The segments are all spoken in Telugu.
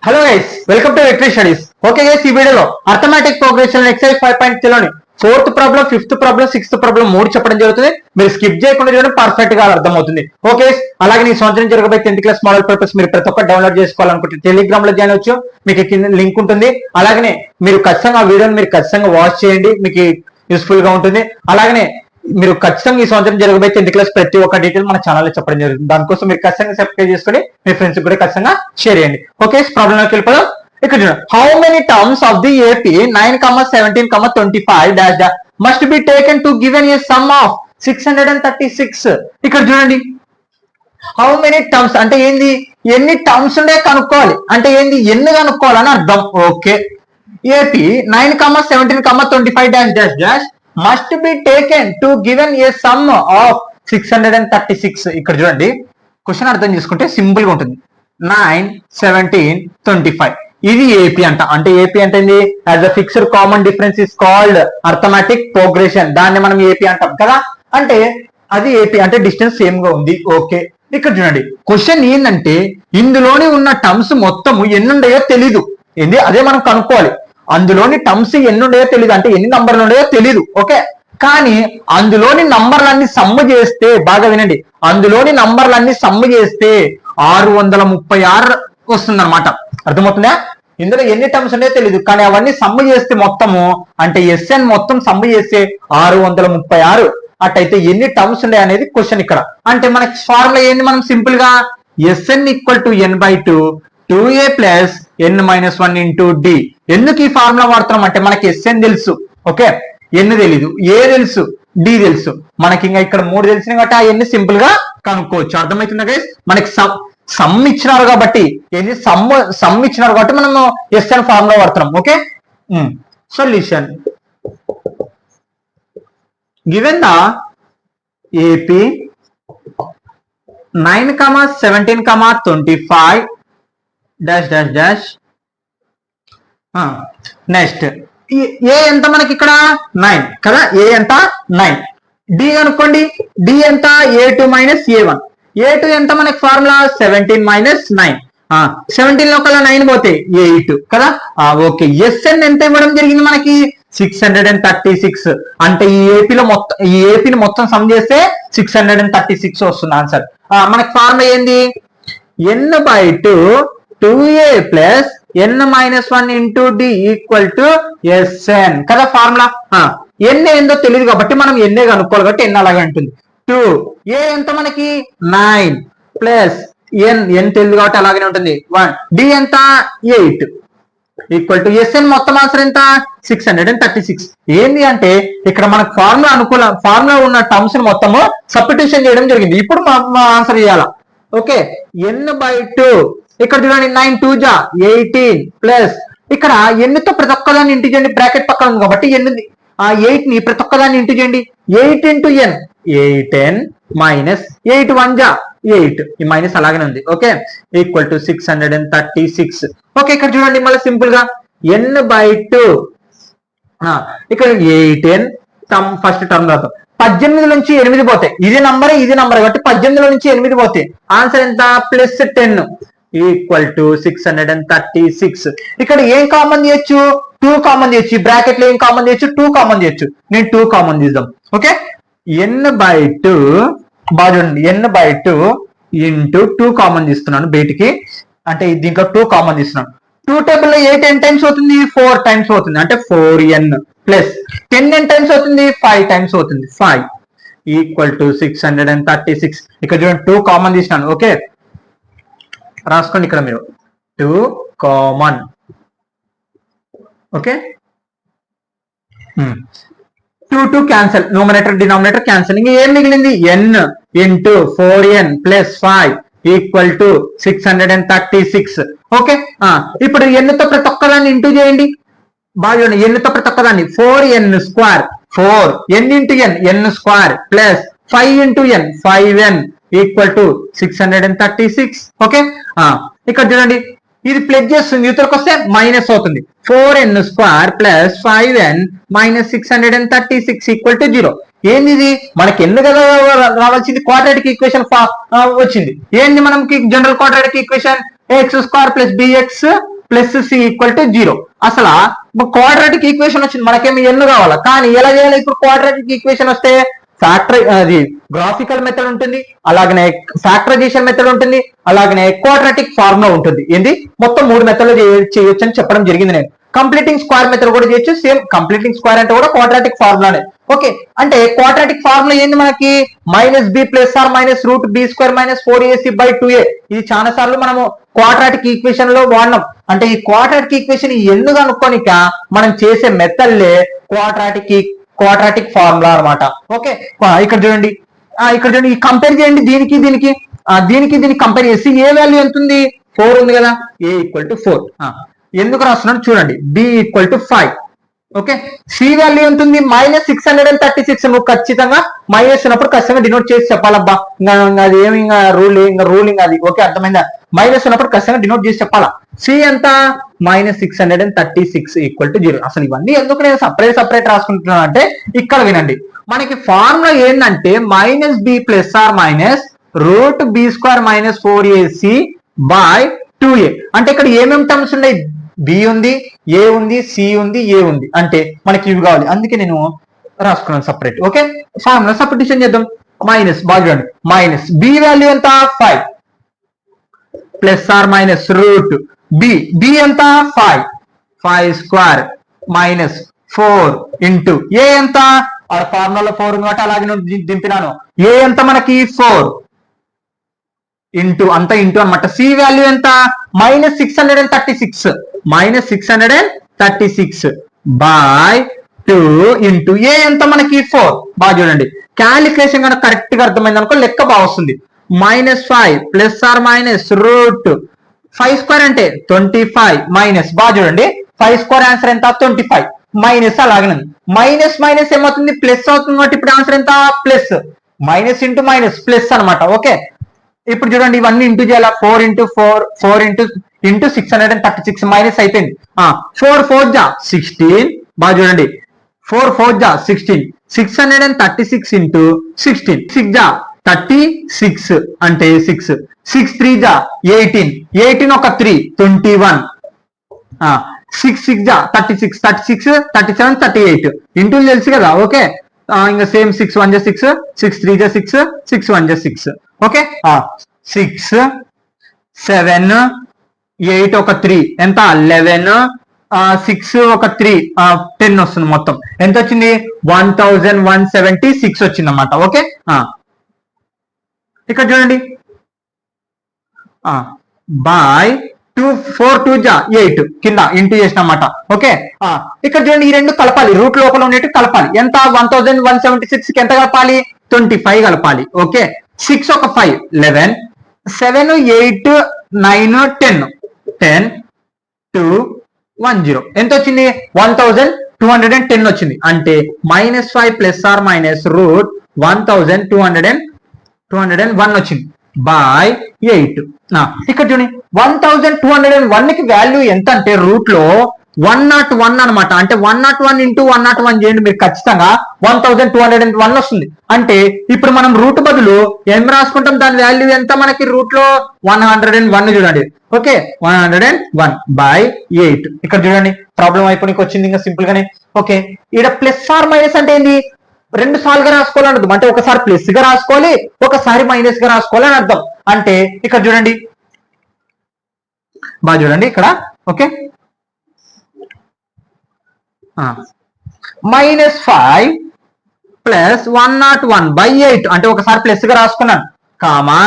Hello guys, welcome to victory studies. Okay guys, ఈ వీడియోలో అర్థమెటిక్ ప్రోగ్రెషన్ ఎక్సర్సైజ్ 5.3లోని fourth problem, fifth problem, sixth problem మూడు చెప్పడం జరుగుతుంది. మీరు స్కిప్ చేయకుండా చూడండి, పర్ఫెక్ట్ గా అర్థమవుతుంది. ఓకే, అలాగే ఈ సంవత్సరం జరగబోయే 10th క్లాస్ మోడల్ పేపర్స్ మీరు ప్రతి ఒక్కటి డౌన్లోడ్ చేసుకోవాలనుకుంటే టెలిగ్రామ్ లో జాయిన్ అవచ్చు. మీకు కింద లింక్ ఉంటుంది. అలాగనే మీరు ఖచ్చితంగా ఆ వీడియోని మీరు ఖచ్చితంగా వాచ్ చేయండి, మీకు యూస్ఫుల్ గా ఉంటుంది. అలాగనే మీరు ఖచ్చితంగా ఈ సంవత్సరం జరగబోయే 10th క్లాస్ ప్రతి ఒక్క డీటెయిల్ మన ఛానల్ లో చెప్పడం జరుగుతుంది. దానికోసం మీరు ఖచ్చితంగా సబ్స్క్రైబ్ చేసుకొని మీ ఫ్రెండ్స్ కూడా ఖచ్చితంగా షేర్ చేయండి. ఓకే, ప్రాబ్లం లోకి వెళ్ళిపోదాం. ఇక్కడ చూడండి, how many terms of the AP 9,17,25 must be taken to given a some of 636. ఇక్కడ చూడండి, హౌ మెనీ టర్మ్స్ అంటే ఏంది, ఎన్ని టర్మ్స్ ఉండే కనుక్కోవాలి. అంటే ఏంది, ఎన్ని కనుక్కోవాలని అర్థం. Okay, AP 9,17,25 must be taken to given a some of 636. ఇక్కడ చూడండి, క్వశ్చన్ అర్థం చేసుకుంటే సింపుల్ గా ఉంటుంది. 9, 17, 25 ఇది ఏపీ అంట. అంటే ఏపీ అంటే ఏంది, as a fixed common difference is called arithmetic progression. దాన్ని మనం ఏపీ అంటాం కదా. అంటే అది ఏపీ అంటే డిస్టెన్స్ సేమ్ గా ఉంది. ఓకే, ఇక్కడ చూడండి, క్వశ్చన్ ఏంటంటే ఇందులోని ఉన్న టర్మ్స్ మొత్తం ఎన్ని ఉన్నాయో తెలీదు. ఏంది, అదే మనం కనుక్కోవాలి. అందులోని టర్మ్స్ ఎన్ని ఉన్నాయో తెలియదు, అంటే ఎన్ని నంబర్లు ఉన్నాయో తెలీదు. ఓకే, కానీ అందులోని నంబర్లన్నీ సమ్ము చేస్తే, బాగా వినండి, అందులోని నంబర్లన్నీ సమ్ము చేస్తే 636 వస్తుంది అనమాట. అర్థమవుతుందా? ఇందులో ఎన్ని టర్మ్స్ ఉన్నాయో తెలియదు, కానీ అవన్నీ సమ్ము చేస్తే మొత్తము, అంటే ఎస్ఎన్ మొత్తం సమ్ము చేస్తే 636. అట్టయితే ఎన్ని టర్మ్స్ ఉన్నాయి అనేది క్వశ్చన్ ఇక్కడ. అంటే మనకి ఫార్ములా ఏంది, మనం సింపుల్ గా SN equal to n/2 2a plus n-1 into D. ఎందుకు ఈ ఫార్ములా వాడుతున్నాం అంటే మనకి ఎస్ఎన్ తెలుసు, ఓకే, ఎన్ తెలీదు, ఏ తెలుసు, డి తెలుసు. మనకి ఇంకా ఇక్కడ 3 తెలిసినాయి కాబట్టి ఆ ఎన్ని సింపుల్ గా కనుక్కోవచ్చు. అర్థమవుతుందా గైస్? మనకి సమ్ ఇచ్చినారు కాబట్టి, ఏంది సమ్ ఇచ్చినారు కాబట్టి మనము ఎస్ఎన్ ఫార్ములా వాడుతున్నాం. Okay, solution given the AP 9,17,25 next a ఎంత మనకి ఇక్కడ 9 కదా, ఏ ఎంత 9. డి అనుకోండి, డి ఎంత a2 మైనస్ a1. a2 ఎంత మనకి ఫార్ములా 17 మైనస్ 9. 17 లో కల్లా 9 పోతే 8 కదా. ఓకే, ఎస్ఎన్ ఎంత ఇవ్వడం జరిగింది మనకి 636. అంటే ఈ ఏపీని మొత్తం సమ్ చేస్తే 636 వస్తుంది ఆన్సర్. మనకి ఫార్ములా ఏంది, n/2 2a plus n-1 into D equal to SN కదా ఫార్ములా. ఎన్ ఏందో తెలియదు కాబట్టి మనం ఎన్నే కనుక్కోవాలి కాబట్టి ఎన్ అలాగే ఉంటుంది. 2 ఏ ఎంత మనకి 9 ప్లస్ ఎన్ తెలియదు కాబట్టి అలాగే ఉంటుంది 1. డి ఎంత 8 ఈక్వల్ టు ఎస్ఎన్ మొత్తం ఆన్సర్ ఎంత 636. ఏంది అంటే ఇక్కడ మనకు ఫార్ములా ఉన్న టర్మ్స్ మొత్తము సబ్స్టిట్యూషన్ చేయడం జరిగింది. ఇప్పుడు మా ఆన్సర్ చేయాలా. ఓకే, n/2 ఇక్కడ చూడండి, 9 2 జా 18 ప్లస్ ఇక్కడ ఎన్నుతో ప్రతి ఒక్కదాన్ని ఇంటూ చేయండి, బ్రాకెట్ పక్కన ఉంది కాబట్టి 8 ని ప్రతి ఒక్కదాన్ని ఇంటూ చేయండి. 8 ఇంటూ n 8n మైనస్ 8 1 జా 8, ఈ మైనస్ అలాగే ఉంది. Okay, equal to 636. ఓకే, ఇక్కడ చూడండి మళ్ళీ సింపుల్ గా n/2 ఇక్కడ 8n ఫస్ట్ టర్మ్ రాదు. 18 నుంచి 8 పోతే ఇది నంబర్ కాబట్టి 18 నుంచి 8 పోతే ఆన్సర్ ఎంత ప్లస్ 10 ఈక్వల్ టు 636. ఇక్కడ ఏం కామన్ చేయొచ్చు, 2 కామన్ చేయొచ్చు. బ్రాకెట్ లో ఏం కామన్ చేయొచ్చు, 2 కామన్ చేయొచ్చు. నేను 2 కామన్ తీద్దాం. ఓకే, n/2 బాగా చూడండి, n/2 ఇంటూ 2 కామన్ తీస్తున్నాను బయటికి. అంటే దీంట్లో 2 కామన్ తీస్తున్నాను. 2 టేబుల్ లో 8 n టైమ్స్ అవుతుంది, 4 టైమ్స్ అవుతుంది, అంటే 4n ప్లస్ 10 n టైమ్స్ అవుతుంది, 5 టైమ్స్ అవుతుంది, 5 ఈక్వల్ టు 636. ఇక్కడ చూడండి 2 కామన్ తీసినాను. ఓకే, రాసుకోండి ఇక్కడ మీరు 2 common. Okay, 2 cancel, numerator denominator cancel. ఇంకా ఏం మిగిలింది, n into 4n plus 5 equal to 636. Okay, ఇప్పుడు n తో ప్రతి ఒక్కదాన్ని ఇంటూ చేయండి. బాగా ఎన్నుతో ప్రతి ఒక్కదాన్ని 4n square 4 n into n square plus 5 into n 5n equal to 636. Okay, ఇక్కడ చూడండి ఇది ప్లస్ చేస్తుంది, యూతలకు వస్తే మైనస్ అవుతుంది. 4n square plus 5n minus 636 equal to 0. ఏంది ఇది, మనకి ఎన్ని కదా రావాల్సింది, క్వాడ్రాటిక్ ఈక్వేషన్ వచ్చింది. ఏంది మనకి general quadratic equation, x square plus bx plus C equal to 0. అసలు క్వాడ్రాటిక్ ఈక్వేషన్ వచ్చింది, మనకేమి ఎన్ను కావాలా, కానీ ఎలా చేయాలి ఇప్పుడు క్వాడ్రాటిక్ ఈక్వేషన్ వస్తే అది గ్రాఫికల్ మెథడ్ ఉంటుంది, అలాగనే ఫ్యాక్టరైజేషన్ మెథడ్ ఉంటుంది, అలాగనే క్వాడ్రాటిక్ ఫార్ములా ఉంటుంది. ఏంది మొత్తం 3 మెథడ్లు చేయొచ్చు అని చెప్పడం జరిగింది. నేను కంప్లీటింగ్ స్క్వేర్ మెథడ్ కూడా చేయొచ్చు. సేమ్ కంప్లీటింగ్ స్క్వేర్ అంటే కూడా క్వాడ్రాటిక్ ఫార్ములానే. ఓకే, అంటే క్వాడ్రాటిక్ ఫార్ములా ఏంది మనకి minus B plus or minus root B square minus 4ac by 2a. ఇది చాలా సార్లు మనము క్వాడ్రాటిక్ ఈక్వేషన్ లో వాడినాం. అంటే ఈ క్వాడ్రాటిక్ ఈక్వేషన్ ఎన్ను కనుక్కోనిక మనం చేసే మెథడ్లే క్వాడ్రాటిక్ ఫార్ములా అన్నమాట. ఓకే, ఇక్కడ చూడండి ఈ కంపేర్ చేయండి దీనికి కంపేర్ చేసి ఏ వాల్యూ ఎంత ఉంది 4 ఉంది కదా, a ఈక్వల్ టు 4. ఎందుకు రాస్తున్నాను చూడండి, b equal to 5. Okay, C value ఎంత ఉంది -636. నువ్వు ఖచ్చితంగా మైనస్ ఉన్నప్పుడు ఖచ్చితంగా డినోట్ చేసి చెప్పాలబ్బా, అది ఏమి రూలింగ్ అది. ఓకే, అర్థమైందా? మైనస్ ఉన్నప్పుడు ఖచ్చితంగా డినోట్ చేసి చెప్పాలా. సి ఎంత -636 ఈక్వల్ టు 0. అసలు ఇవన్నీ ఎందుకు నేను సపరేట్ రాసుకుంటున్నాను అంటే ఇక్కడ వినండి, మనకి ఫార్ములా ఏంటంటే minus B plus or minus root B square minus 4ac by 2a. అంటే ఇక్కడ ఏమేమి టర్మ్స్ ఉన్నాయి, బి ఉంది, ఏ ఉంది, సి ఉంది, ఏ ఉంది, అంటే మనకి ఇవి కావాలి. అందుకే నేను రాసుకున్నాను సపరేట్. ఓకే, ఫార్ములా సపరేషన్ చేద్దాం. మైనస్ బాగా మైనస్ బి వాల్యూ ఎంత 5 plus or minus root B ఎంత 5 స్క్వేర్ మైనస్ 4 ఇంటూ ఏ ఎంత, ఫార్ములా 4 ఉంది కాబట్టి అలాగే దింపినాను. ఏ ఎంత మనకి 4 ఇంటూ అంత ఇంటూ అనమాట. సి వాల్యూ ఎంత -636 బై 2 ఇంటూ ఏ ఎంత మనకి 4. బాగా చూడండి, క్యాలిక్యులేషన్ కనుక కరెక్ట్ గా అర్థమైంది అనుకో లెక్క బాగా వస్తుంది. -5 plus or minus root 5 square అంటే 25 మైనస్, బాగా చూడండి 5 స్క్వేర్ ఆన్సర్ ఎంత 25 మైనస్, అలాగే మైనస్ ఏమవుతుంది ప్లస్ అవుతుంది కాబట్టి ఇప్పుడు ఆన్సర్ ఎంత plus, minus into minus plus అనమాట. ఓకే, ఇప్పుడు చూడండి ఇవన్నీ ఇంటూ చేయాల, 4 ఇంటూ 636 మైనస్ అయిపోయింది. 4 4 జా 16, బాగా చూడండి 4 4 జా 16, 636 ఇంటూ 16, 6 జా 36 అంటే 6, 6 3 జా 18 ఒక 3 21, 6 6 జా 36 37 38 ఇంటూ తెలుసు కదా. ఓకే, ఇంకా సేమ్ 6 1 జా 6, 6 3 జా 6, 6 1 జా 6. ఓకే, 6 7 8 ఒక 3 ఎంత 11, 6 ఒక 3 10 వస్తుంది. మొత్తం ఎంత వచ్చింది 1176 వచ్చింది అన్నమాట. ఓకే, ఇక్కడ చూడండి బై 2 4 2 జా 8 కింద ఇంటూ చేసిన అన్నమాట. ఓకే, ఇక్కడ చూడండి ఈ రెండు కలపాలి, రూట్ లోపల ఉండేట్టు కలపాలి. ఎంత 1176 కి ఎంత కలపాలి 25 కలపాలి. ఓకే, 6 ఒక 5 11, 7 8 9 10 2 10 ఎంత వచ్చింది 1210 వచ్చింది. అంటే -5 ప్లస్ ఆర్ మైనస్ రూట్ 1201 వచ్చింది బై 8. ఇక్కడ చూడండి 1201 కి వాల్యూ ఎంత అంటే రూట్ లో 101 అనమాట. అంటే 101 ఇంటూ 101 చేయండి మీరు ఖచ్చితంగా 1201 వస్తుంది. అంటే ఇప్పుడు మనం రూట్ బదులు ఏం రాసుకుంటాం, దాని వాల్యూ ఎంత మనకి రూట్ లో 101 చూడండి. Okay, 101 by 8. ఇక్కడ చూడండి ప్రాబ్లం అయిపోయి వచ్చింది ఇంకా సింపుల్ గానే. ఓకే, ఇక్కడ ప్లస్ ఆర్ మైనస్ అంటే ఏంది, 2 సార్లుగా రాసుకోవాలని అర్థం. అంటే ఒకసారి ప్లస్ గా రాసుకోవాలి, ఒకసారి మైనస్ గా రాసుకోవాలి అని అర్థం. అంటే ఇక్కడ చూడండి బాగా చూడండి ఇక్కడ. ఓకే, -5 ప్లస్ 101 బై 8 అంటే ఒకసారి ప్లస్ గా రాసుకున్నాను, కామా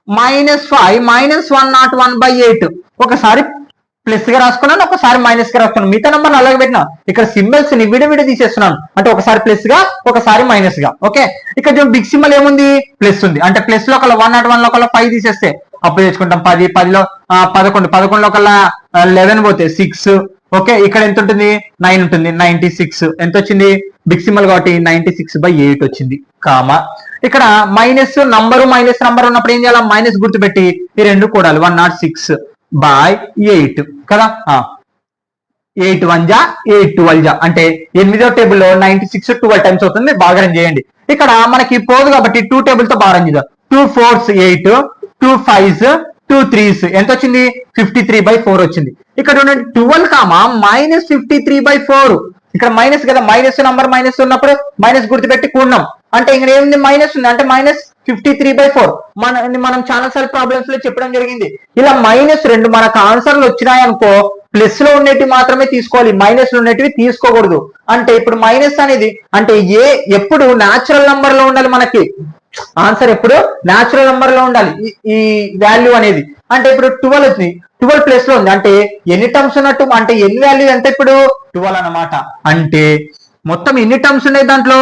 -5 -101 బై 8 ఒకసారి ప్లస్ గా రాసుకున్నాను, ఒకసారి మైనస్ గా రాసుకున్నాను. మిగతా నంబర్ అలాగే పెట్టినా, ఇక్కడ సింబల్స్ ని విడివిడి తీసేస్తున్నాను. అంటే ఒకసారి ప్లస్ గా ఒకసారి మైనస్ గా. ఓకే, ఇక్కడ బిగ్ సింబల్ ఏముంది ప్లస్ ఉంది. అంటే ప్లస్ లో ఒకళ్ళ 101 లో ఒకళ్ళ 5 తీసేస్తే అప్పుడు తెచ్చుకుంటాం 10, 10లో 11 లో ఒకళ్ళ 11 పోతే 6. ఓకే, ఇక్కడ ఎంత ఉంటుంది 9 ఉంటుంది, 96 ఎంత వచ్చింది బిగ్ సింబల్ కాబట్టి 96 బై 8 వచ్చింది, కామా ఇక్కడ మైనస్ నంబరు ఉన్నప్పుడు ఏం చేయాలి మైనస్ గుర్తుపెట్టి ఈ రెండు కూడాలి 106 బై 8 కదా. 8 1 జా 8 12 జా అంటే 8వ టేబుల్లో 96 12 టైమ్స్ అవుతుంది. బాగా రన్ చేయండి. ఇక్కడ మనకి పోదు కాబట్టి 2 టేబుల్ తో బాగా రన్ చేద్దాం. 2 4s 8, 2 5s 2 3s ఎంత వచ్చింది 53/4 వచ్చింది. ఇక్కడ చూడండి 12 -53/4 ఇక్కడ మైనస్ కదా, మైనస్ నంబర్ మైనస్ ఉన్నప్పుడు మైనస్ గుర్తుపెట్టి కూడినాం అంటే ఇక్కడ ఏముంది మైనస్ ఉంది అంటే -53/4 మనం చాలా సార్లు ప్రాబ్లమ్స్ లో చెప్పడం జరిగింది. ఇలా -2 మనకు ఆన్సర్లు వచ్చినాయి అనుకో ప్లస్ లో ఉండేటివి మాత్రమే తీసుకోవాలి, మైనస్ లో ఉండేటివి తీసుకోకూడదు. అంటే ఇప్పుడు మైనస్ అనేది అంటే ఎప్పుడు న్యాచురల్ నంబర్ లో ఉండాలి, మనకి ఆన్సర్ ఎప్పుడు న్యాచురల్ నంబర్ లో ఉండాలి ఈ వాల్యూ అనేది. అంటే ఇప్పుడు 12 వచ్చింది, 12 ప్లస్ లో ఉంది అంటే ఎన్ని టర్మ్స్ ఉన్నట్టు, అంటే ఎన్ని వాల్యూ ఎంత ఇప్పుడు 12 అన్నమాట. అంటే మొత్తం ఎన్ని టర్మ్స్ ఉన్నాయి దాంట్లో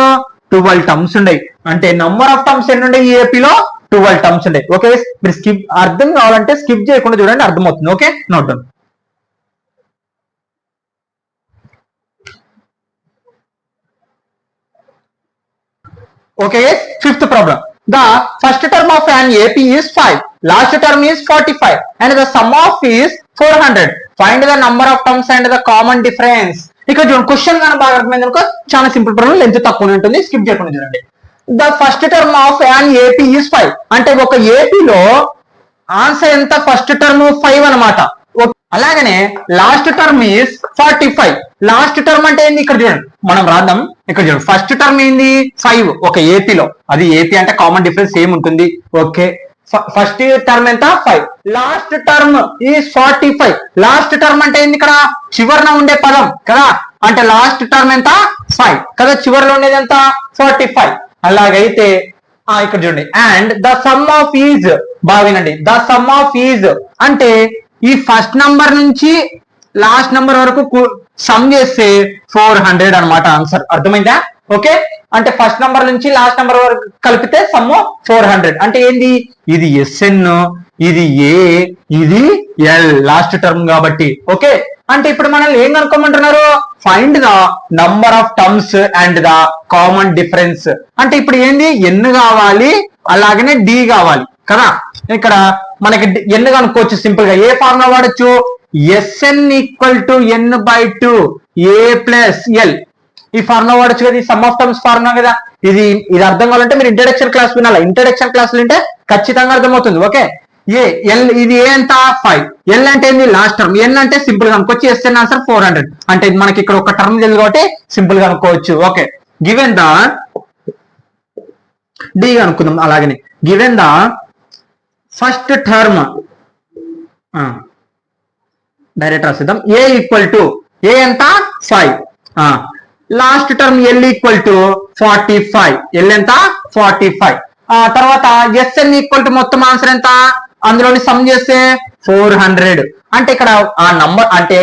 12 టర్మ్స్ ఉన్నాయి. అంటే నంబర్ ఆఫ్ టర్మ్స్ ఎన్ని ఉన్నాయి ఈ ఏపీలో 12 టర్మ్స్ ఉన్నాయి. ఓకే మీరు స్కిప్ అర్థం కావాలంటే స్కిప్ చేయకుండా చూడండి అర్థమవుతుంది. Okay note down. Okay, fifth problem. The first term of an AP is 5, last term is 45 and the sum of is 400. Find the number of terms and the common difference. ఇక్కడ చూడండి క్వశ్చన్ కానీ బాగా అర్థమైంది అనుకో చాలా సింపుల్ ప్రాబ్లం, లెంత్ తక్కువ ఉంటుంది, స్కిప్ చేయకుండా చూడండి. The first term of an AP is 5 అంటే ఒక ఏపీలో ఆన్సర్ ఎంత ఫస్ట్ టర్మ్ 5 అన్నమాట. అలాగనే last term is 45. Last term అంటే ఏంది ఇక్కడ చూడండి మనం రాద్దాం. ఇక్కడ చూడండి ఫస్ట్ టర్మ్ ఏంది 5 ఒక ఏపీలో, అది ఏపీ అంటే కామన్ డిఫరెన్స్ సేమ్ ఉంటుంది. ఓకే ఫస్ట్ టర్మ్ ఎంత 5, last term is 45. Last term అంటే ఏంది ఇక్కడ చివరన ఉండే పదం కదా, అంటే లాస్ట్ టర్మ్ ఎంత 5 కదా, చివరిలో ఉండేది ఎంత 45. అలాగైతే ఇక్కడ చూడండి and the sum of is, బాగా వినండి, ద సమ్ ఆఫ్ ఈజ్ అంటే ఈ ఫస్ట్ నంబర్ నుంచి లాస్ట్ నంబర్ వరకు సమ్ చేస్తే 400 అన్నమాట ఆన్సర్. అర్థమైందా? ఓకే అంటే ఫస్ట్ నంబర్ నుంచి లాస్ట్ నంబర్ వరకు కలిపితే సమ్ 400 అంటే ఏంది ఇది ఎస్ఎన్, ఇది ఏ, ఇది ఎల్ లాస్ట్ టర్మ్ కాబట్టి. ఓకే అంటే ఇప్పుడు మనల్ని ఏం కనుక్కోమంటున్నారు, find the number of terms and the common difference. అంటే ఇప్పుడు ఏంది ఎన్ కావాలి అలాగనే డి కావాలి కదా. ఇక్కడ మనకి ఎన్ కనుక్కోవచ్చు సింపుల్ గా, ఏ ఫార్ములా వాడచ్చు SN equal to n/2 a plus L ఈ ఫార్ములా వాడచ్చు కదా, ఈ సమ్ ఆఫ్ టర్మ్స్ ఫార్ములా కదా. ఇది అర్థం కావాలంటే మీరు ఇంట్రడక్షన్ క్లాస్ వినాలి, ఇంట్రడక్షన్ క్లాస్ వింటే ఖచ్చితంగా అర్థమవుతుంది. ఓకే ఏ ఎల్ ఇది ఏ ఎంత 5, ఎల్ అంటే ఏంది లాస్ట్ టర్మ్, ఎన్ అంటే సింపుల్ గా అనుకోవచ్చు ఎస్ఎన్ ఆన్సర్ 400 అంటే మనకి ఇక్కడ ఒక టర్మ్ తెలియదు కాబట్టి సింపుల్ గా అనుకోవచ్చు. ఓకే గివెన్ ద డి అనుకుందాం. అలాగనే given the first term direct రాసిద్దాం, ఏ ఈక్వల్ టు ఏ ఎంత 5, last term l equal to 45, l ఎంత 45. తర్వాత ఎస్ఎన్ ఈక్వల్ టు మొత్తం ఆన్సర్ ఎంత అందులోని సమ్ చేస్తే 400 అంటే ఇక్కడ ఆ నంబర్ అంటే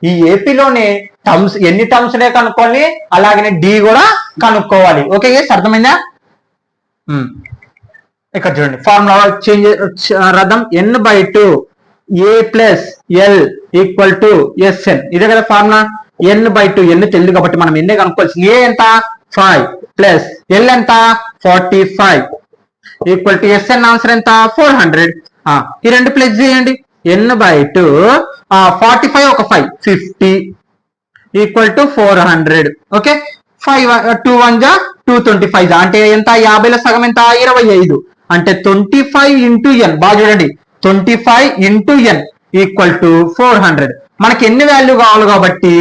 ఈ ఏపీలోనే టర్మ్స్ ఎన్ని టర్మ్స్ నే కనుక్కోవాలి అలాగనే డి కూడా కనుక్కోవాలి. ఓకే అర్థమైందా? ఇక్కడ చూడండి ఫార్ములా చేంజ్ రాద్దాం, n/2 a plus L equal to SN ఇదే కదా ఫార్ములా. n/2 ఎన్ తెలియదు కాబట్టి మనం ఎన్నే కనుక్కోవాల్సింది. ఏ ఎంత 5 ప్లస్ ఎల్ ఎంత 45 ఈక్వల్ టు ఎస్ఎన్ ఆన్సర్ ఎంత 400. ఈ రెండు ప్లస్ చేయండి, n/2 45 ఒక 5 50 ఈక్వల్ టు 400. ఓకే 5 2 1 జా 225 అంటే ఎంత 50లో సగం ఎంత 25 అంటే 25 ఇంటూ ఎన్. బాగా చూడండి 25 ఇంటూ ఎన్ ఈక్వల్ టు 400. మనకి ఎన్ని వాల్యూ కావాలి కాబట్టి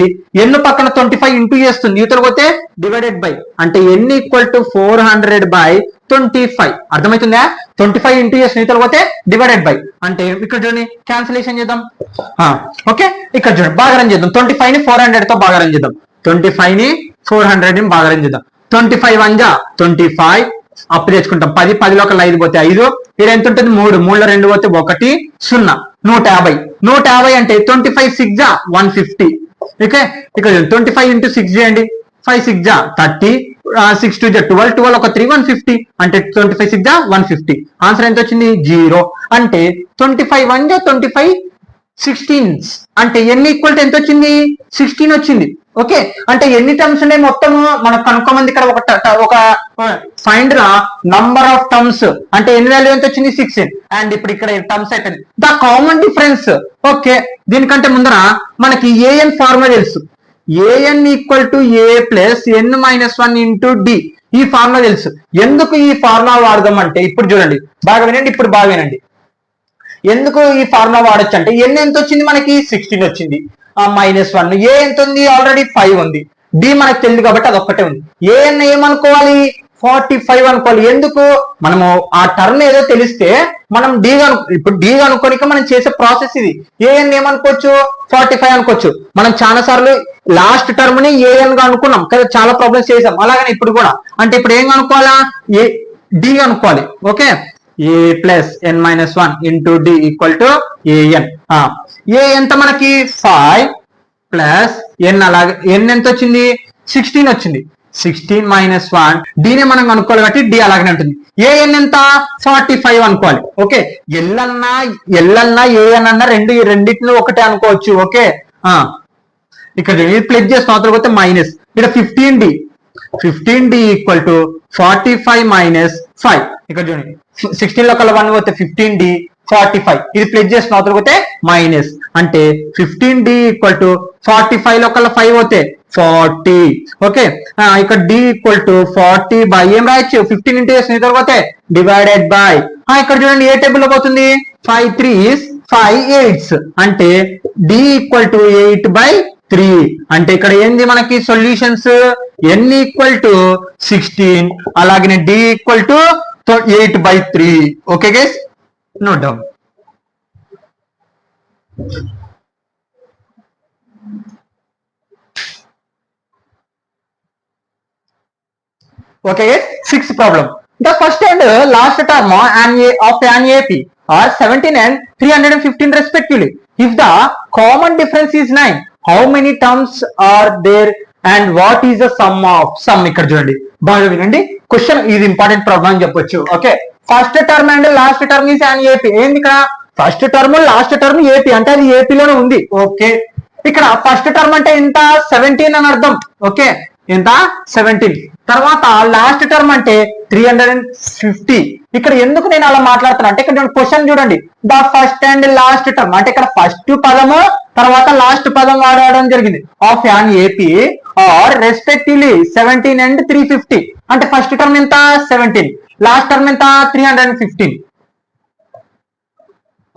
ఎన్ని పక్కన 25 ఇంటూ చేస్తుంది, యూతలు పోతే డివైడెడ్ బై అంటే ఎన్ ఈక్వల్ టు 400/25. అర్థమవుతుందా? 25 ఇంటూ చేస్తుంది యూతలు పోతే డివైడెడ్ బై అంటే ఇక్కడ చూడండి క్యాన్సిలేషన్ చేద్దాం. ఓకే ఇక్కడ చూడండి భాగారం చేద్దాం, 25 ని 400 తో భాగారం చేద్దాం, 25 ని 400 ని భాగారం చేద్దాం. 25 1 జా 25 అప్పు తెచ్చుకుంటాం, 10 10లో ఒక 5 పోతే 5, ఇక్కడ ఎంత ఉంటుంది 3 3లో 2 పోతే 1 0 150. 150 అంటే 25 6 జా 150. ఓకే ఇక్కడ 25 ఇంటూ 6 చేయండి, 5 6 జా 30, 6 2 జా 12 12 ఒక 3 150 అంటే 25 6 జా 150. ఆన్సర్ ఎంత వచ్చింది 0 అంటే 25 1 జా 25 16 అంటే ఎన్ని ఈక్వల్ టు ఎంత వచ్చింది 16 వచ్చింది. ఓకే అంటే ఎన్ని టర్మ్స్ ఉన్నాయి మొత్తం మనకు కనుక్కోమంది ఇక్కడ ఒక find the number of terms అంటే ఎన్ని వాల్యూ ఎంత వచ్చింది 16 అండ్ ఇప్పుడు ఇక్కడ టర్మ్స్ అయిపోయింది. The common difference. ఓకే దీనికంటే ముందర మనకి ఏఎన్ ఫార్ములా తెలుసు, AN equal to A plus n-1 into D ఈ ఫార్ములా తెలుసు. ఎందుకు ఈ ఫార్ములా వాడదాం అంటే ఇప్పుడు చూడండి బాగా వినండి, ఇప్పుడు బాగా వినండి. ఎందుకు ఈ ఫార్ములా వాడొచ్చు అంటే ఎన్ ఎంత వచ్చింది మనకి 16 వచ్చింది, -1. ఏ ఎంత ఉంది ఆల్రెడీ 5 ఉంది. డి మనకు తెలియదు కాబట్టి అది ఒక్కటే ఉంది. ఏఎన్ ఏమనుకోవాలి 45 అనుకోవాలి. ఎందుకు మనము ఆ టర్మ్ ఏదో తెలిస్తే మనం ఇప్పుడు డి కనుక్కోనిక మనం చేసే ప్రాసెస్ ఇది. ఏఎన్ ఏమనుకోవచ్చు 45 అనుకోవచ్చు. మనం చాలా సార్లు లాస్ట్ టర్మ్ ని ఏఎన్ గా అనుకున్నాం కదా, చాలా ప్రాబ్లమ్స్ చేసాం. అలాగని ఇప్పుడు కూడా అంటే ఇప్పుడు ఏం కనుక్కోవాలా డి కనుక్కోవాలి. Okay, a plus n -1 into D equal to a n. A ఎంత మనకి 5 ప్లస్ ఎన్, అలాగే ఎన్ ఎంత వచ్చింది 16 వచ్చింది. 16 - 1 డీనే మనం అనుకోవాలి కాబట్టి డి అలాగనే ఉంటుంది. ఏఎన్ ఎంత 45 అనుకోవాలి. ఓకే, ఎల్లన్నా ఏఎన్ అన్న రెండింటిని ఒకటే అనుకోవచ్చు. ఓకే, ఇక్కడ ప్లస్ చేసిన అవతల పోతే మైనస్, ఇక్కడ 15d ఈక్వల్ టు 45 - 5. ఇక్కడ చూడండి 16 లో కల్లా 1 పోతే 15d 45, ఇది ప్లస్ చేసిన అవతల పోతే మైనస్, అంటే 15d ఈక్వల్ టు 45 లో కల్లా 5 పోతే 40. ఓకే, ఇక్కడ d ఈక్వల్ టు 40 బై ఏం రాయొచ్చు 15 ఇంటూ చేసిన ఇతర పోతే డివైడెడ్ బై, ఇక్కడ చూడండి ఏ టేబుల్ లో పోతుంది 5 3s 5 8s, అంటే d ఈక్వల్ టు 8/3. అంటే ఇక్కడ ఏంది మనకి సొల్యూషన్స్ n ఈక్వల్ టు 16, అలాగే d equal to 8/3. Okay guys, note down. Okay, sixth problem. The first and last term of an AP are 17 and 315 respectively. If the common difference is 9, how many terms are there and what is the sum of sum? ఇక్కడ చూడండి బాగా వినండి, క్వశ్చన్ ఇది ఇంపార్టెంట్ ప్రాబ్లం అని చెప్పొచ్చు. Okay, first term and last term is an AP. ఏంది ఇక్కడ first term last term AP అంటే అది ఏపీలోనే ఉంది. ఓకే, ఇక్కడ ఫస్ట్ టర్మ్ అంటే ఎంత 17 అని అర్థం. ఓకే, ఎంత 17. తర్వాత లాస్ట్ టర్మ్ అంటే 350. ఇక్కడ ఎందుకు నేను అలా మాట్లాడుతున్నా అంటే ఇక్కడ క్వశ్చన్ చూడండి, the first and last term అంటే ఇక్కడ ఫస్ట్ పదము తర్వాత లాస్ట్ పదం వాడడం జరిగింది of an AP are respectively 17 and 350. అంటే ఫస్ట్ టర్మ్ ఎంత 17, లాస్ట్ టర్మ్ ఎంత 315.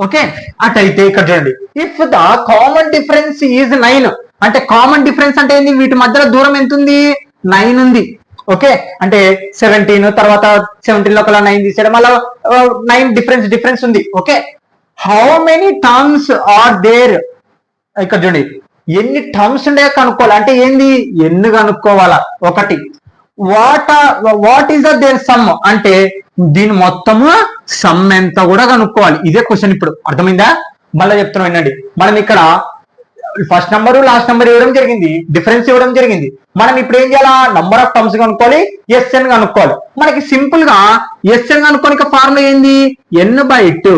ఓకే, అటైతే ఇక్కడ చూడండి if the common difference is 9, అంటే కామన్ డిఫరెన్స్ అంటే ఏంది వీటి మధ్యలో దూరం ఎంత ఉంది 9 ఉంది. ఓకే, అంటే 17 తర్వాత 17 లో కల్లా 9 తీసేయడం వల్ల 9 డిఫరెన్స్ ఉంది. Okay, how many terms are there, ఇక్కడ చూడండి ఎన్ని టర్మ్స్ ఉండే కనుక్కోవాలి. అంటే ఏంది ఎన్ని కనుక్కోవాలా ఒకటి. వాట్ ఈస్ దేర్ సమ్, అంటే దీని మొత్తము సమ్ ఎంత కూడా కనుక్కోవాలి. ఇదే క్వశ్చన్. ఇప్పుడు అర్థమైందా? మళ్ళీ చెప్తున్నాం వినండి. మనం ఇక్కడ ఫస్ట్ నెంబర్ లాస్ట్ నెంబర్ ఇవ్వడం జరిగింది, డిఫరెన్స్ ఇవ్వడం జరిగింది. మనం ఇప్పుడు ఏం చేయాలా నంబర్ ఆఫ్ టర్మ్స్ కనుక్కోవాలి, ఎస్ఎన్ కనుక్కోవాలి. మనకి సింపుల్ గా ఎస్ఎన్ కనుక్కోనికి ఫార్ములా ఏంది n/2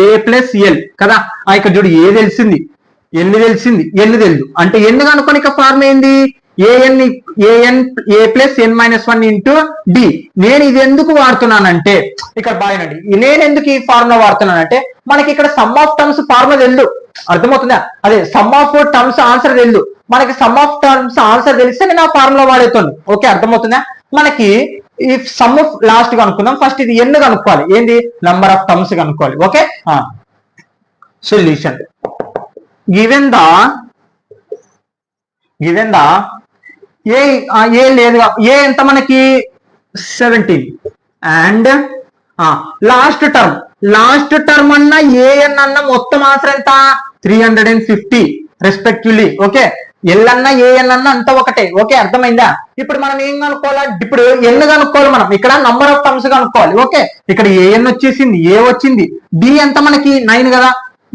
a ప్లస్ ఎల్ కదా. ఇక్కడ చూడు ఏ తెలిసింది ఎన్ని తెలిసింది ఎన్ని తెలుసు, అంటే ఎన్ని కనుక్కోనికి ఫార్ములా ఏంది a plus n -1 into D. నేను ఇది ఎందుకు వాడుతున్నానంటే ఇక్కడ బాగానండి, నేను ఎందుకు ఈ ఫార్ములా వాడుతున్నానంటే మనకి ఇక్కడ సమ్ ఆఫ్ టర్మ్స్ ఫార్ములా తెలుసు, అర్థమవుతుందా? అదే సమ్ ఆఫ్ టర్మ్స్ ఆన్సర్ తెలుసు. మనకి సమ్ ఆఫ్ టర్మ్స్ ఆన్సర్ తెలిస్తే నేను ఆ ఫార్ములా వాడేతాను. ఓకే, అర్థమవుతుందా? మనకి ఈ సమ్ ఆఫ్ లాస్ట్ కనుక్కుందాం. ఫస్ట్ ఇది ఎన్ని కనుక్కోవాలి, ఏంది నంబర్ ఆఫ్ టర్మ్స్ కనుక్కోవాలి. ఓకే, సొల్యూషన్ గివెన్ ద ఏ లేదుగా ఏ ఎంత మనకి 17 అండ్ లాస్ట్ టర్మ్ అన్న ఏఎన్ అన్న మొత్తం ఆన్సర్ ఎంత 350 రెస్పెక్టివ్లీ. ఓకే, ఎల్ అన్న ఏఎన్ అన్న అంత ఒకటే. ఓకే, అర్థమైందా? ఇప్పుడు మనం ఏం కనుక్కోవాలి, ఇప్పుడు ఎన్ని కనుక్కోవాలి మనం ఇక్కడ నంబర్ ఆఫ్ టర్మ్స్ కనుక్కోవాలి. ఓకే, ఇక్కడ ఏఎన్ వచ్చేసింది, ఏ వచ్చింది, డి ఎంత మనకి 9 కదా,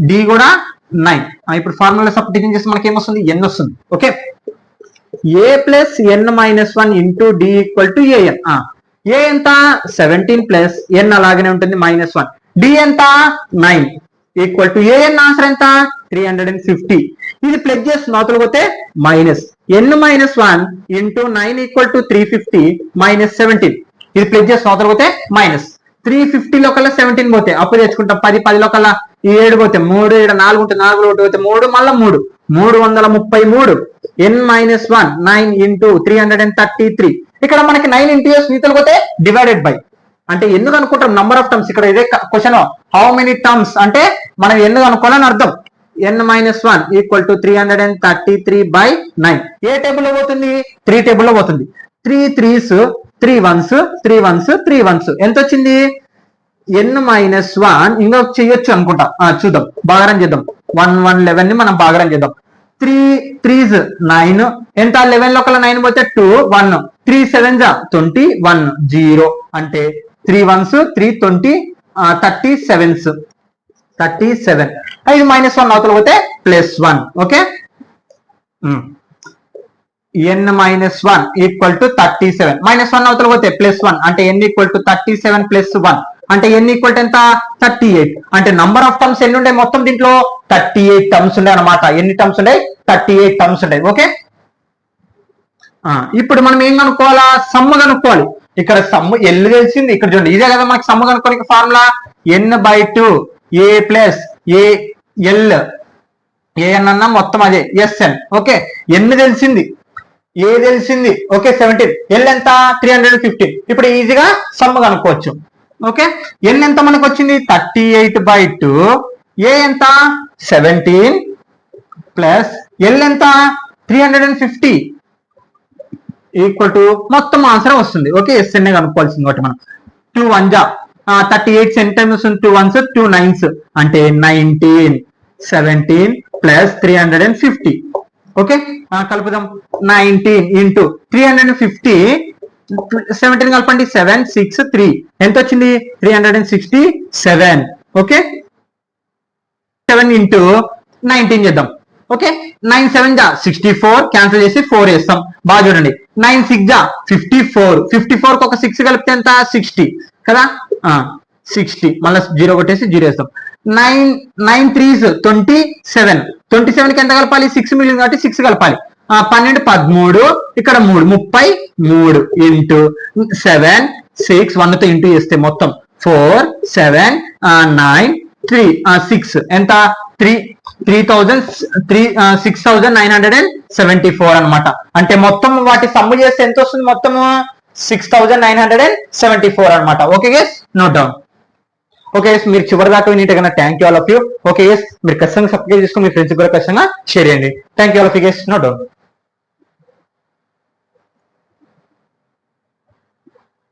డి కూడా 9. ఇప్పుడు ఫార్ములా సబ్స్టిట్యూషన్ చేస్తే మనకి ఏమొస్తుంది ఎన్ వస్తుంది. Okay, a plus n -1 into D equal to a n. A ఎంత 17 ప్లస్ ఎన్ అలాగనే ఉంటుంది -1, డి ఎంత 9 ఈక్వల్ టు ఏఎన్ ఆన్సర్ ఎంత 350. ఇది ప్లస్ చేసి నోతలు పోతే minus n -1 into 9 equal to 350 -17. ఇది ప్లస్ చేసి నోతలు పోతే మైనస్ 350 లో కల్లా 17 పోతే అప్పుడు తెచ్చుకుంటాం 10 లో కల్లా 7 పోతే 3, ఇక్కడ 4 ఉంటే 4 ఒకటి పోతే 3, మళ్ళీ 333 n -1 9 ఇంటూ 333. ఇక్కడ మనకి 9 ఇంటూ నీతలు పోతే డివైడెడ్ బై అంటే ఎందుకు అనుకుంటాం నంబర్ ఆఫ్ టర్మ్స్, ఇక్కడ ఇదే క్వశ్చన్ హౌ మెనీ టర్మ్స్ అంటే మనం ఎందుకు అనుకోవాలని అర్థం. n-1 ఈక్వల్ టు 333/9 ఏ టేబుల్లో పోతుంది, 3 టేబుల్లో పోతుంది. 3 3s 3 1s 3 1s 3 1s ఎంత వచ్చింది, n-1 ఇంకా చెయ్యొచ్చు అనుకుంటా. చూద్దాం, భాగారం చేద్దాం. 1 1 11 ని మనం భాగారం చేద్దాం. 3 3s 9 ఎంత, 11 లోపల 9 పోతే 2 1 3 7s 21 0 అంటే 3 1s 3 20 37s 37. ఇది -1 అవతల పోతే +1. Okay, n-1 equal to 37. -1 అవతల పోతే +1 అంటే n ఈక్వల్ టు 37 + 1 అంటే n ఈక్వల్ టు ఎంత, 38. అంటే నంబర్ ఆఫ్ టర్మ్స్ ఎన్ని ఉండే మొత్తం దీంట్లో, 38 టర్మ్స్ ఉండే అనమాట. ఎన్ని టర్మ్స్ ఉండే, 38 టర్మ్స్ ఉంటాయి. ఓకే, ఇప్పుడు మనం ఏం కనుక్కోవాలా, సమ్ము కనుక్కోవాలి. ఇక్కడ సమ్ము ఎల్ తెలిసింది, ఇక్కడ చూడండి ఇదే కదా మనకి సమ్ము కనుక్కోనికి formula, n/2 a plus al an అన్న మొత్తం అదే sn. ఓకే, n తెలిసింది, ఏ తెలిసింది. ఓకే, 17. ఎల్ ఎంత, 315. ఇప్పుడు ఈజీగా సమ్ము కనుక్కోవచ్చు. ఓకే, n ఎంత మనకు వచ్చింది, 38/2. ఏ ఎంత, 17 ప్లస్ ఎల్ ఎంత, 350 ఈక్వల్ టు మొత్తం ఆన్సర్ వస్తుంది. ఓకే, ఎస్ఎన్ కనుక్కోవాల్సింది ఒకటి మనం. 2 1 38 సెంటైమ్స్ 2 1s 2 9s అంటే 19 17 ప్లస్ 350. ఓకే, కలుపుదాం. 19 ఇంటూ 350 17 కలపండి, 7 6 3 ఎంత వచ్చింది, 367. ఓకే, 7 ఇంటూ 19 చేద్దాం. ఓకే, 9 7 64 క్యాన్సిల్ చేసి 4 వేస్తాం. బాగా చూడండి, 9 6 54 54 కి ఒక 6 కలిపితే ఎంత, 60 కదా. 60 మళ్ళీ 0 కొట్టేసి 0 వేస్తాం. 9 3s 27 27 కి ఎంత కలపాలి, 6 మిగిలింది కాబట్టి 6 కలపాలి. 12 13 ఇక్కడ 3 33 ఇంటూ 7 6 1 తో ఇంటూ చేస్తే మొత్తం 4 7 9 3 6 ఎంత, 6974 అన్నమాట. అంటే మొత్తం వాటి సమ్ము చేస్తే ఎంత వస్తుంది, మొత్తము 6974 అన్నమాట. Okay guys, note down. Okay guys, మీరు చివరి దాకా వినిటగా thank you all of you. Okay guys, మీరు ఖచ్చితంగా సబ్స్క్రైబ్ చేసుకుని మీ ఫ్రెండ్స్ కూడా ఖచ్చితంగా షేర్ చేయండి. Thank you all of you guys, note down.